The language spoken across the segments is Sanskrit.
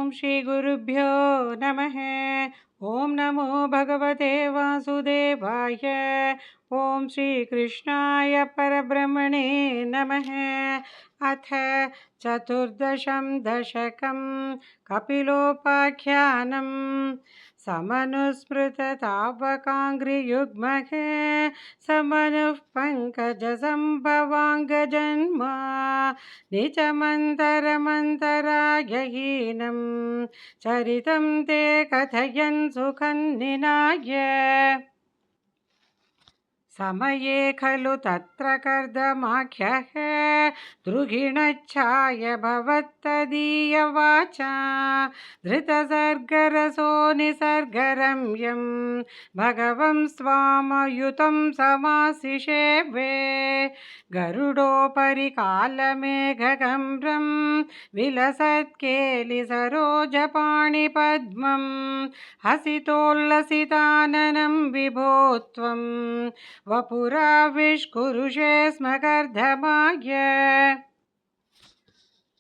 ओम श्री गुरुभ्यो नमः। ओम नमो भगवते वासुदेवाय। ओम श्री कृष्णाय परब्रह्मणे नमः। अथ चतुर्दशं दशकं कपिलोपाख्यानं। समनुस्मृततावकाङ्घ्रियुग्मः समनुः पङ्कजसम्भवाङ्गजन्मा निजमन्तरमन्तरायहीनं चरितं ते कथयन् सुखं निनाय। समये खलु तत्र कर्दमाख्यः द्रुहिणच्छाय भवत्तदीयवाचा धृतसर्गरसो निसर्गरम्यं भगवं स्वामयुतं समासिषेवे। गरुडोपरि कालमेघगम्रं विलसत्केलिसरोजपाणिपद्मं हसितोल्लसिताननं विभो त्वं वपुराविष्कुरुषे स्म कर्धमाय।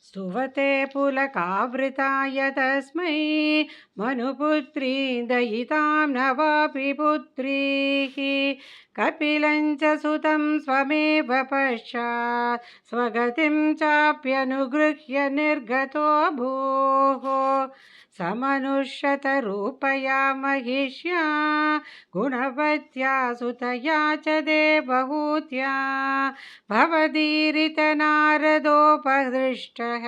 स्तुवते पुलकावृताय तस्मै मनुपुत्री दयितां न वापि पुत्रीः कपिलं च सुतं स्वमेव पश्चात् स्वगतिं चाप्यनुगृह्य निर्गतो भूः। समनुष्यतरूपया महिष्या गुणवत्या सुतया च देवहूत्या भवदीरितनारदोपदृष्टः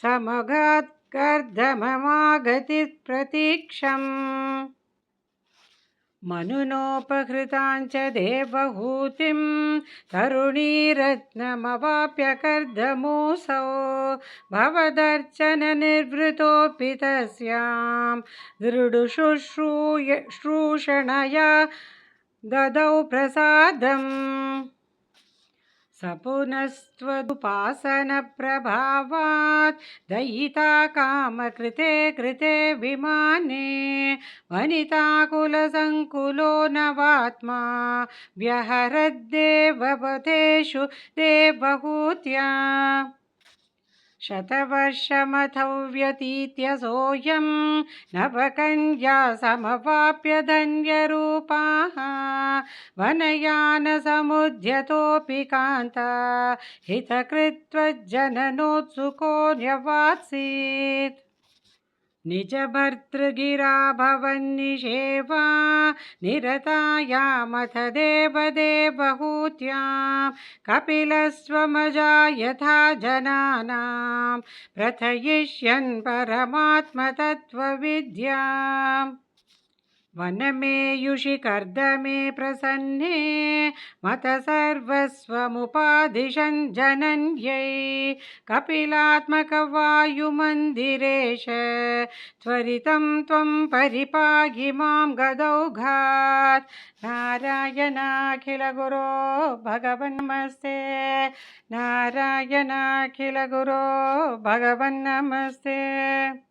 समगात् कर्दममागति प्रतीक्षम्। मनुनोपहृतां च देवहूतिं तरुणीरत्नमवाप्य कर्दमोऽसौ भवदर्चननिर्वृतोऽपि तस्यां दृढुशुश्रूषणया ददौ प्रसादम्। स पुनस्त्वदुपासनप्रभावात् दयिता कामकृते कृते विमाने वनिताकुलसङ्कुलो नवात्मा व्यहरद्देवपथेषु देवहूत्या। शतवर्षमथौ व्यतीत्य सोऽयं नवकन्या समवाप्य धन्यरूपाः वनयानसमुद्यतोऽपि कान्ता हितकृत्वज्जननोत्सुको न्यवात्सीत्। निजभर्तृगिरा भवन्निषेवा निरतायामथ देवदेवहूत्यां कपिलस्त्वमजा यथा जनानां प्रथयिष्यन् परमात्मतत्त्वविद्याम्। वनमेयुषि कर्दमे प्रसन्ने मत सर्वस्वमुपादिशन् जनन्यै कपिलात्मकवायुमन्दिरेश त्वरितं त्वं परिपाहि मां गदौघात्। नारायणाखिलगुरो भगवन्नमस्ते। नारायणाखिलगुरो भगवन्नमस्ते।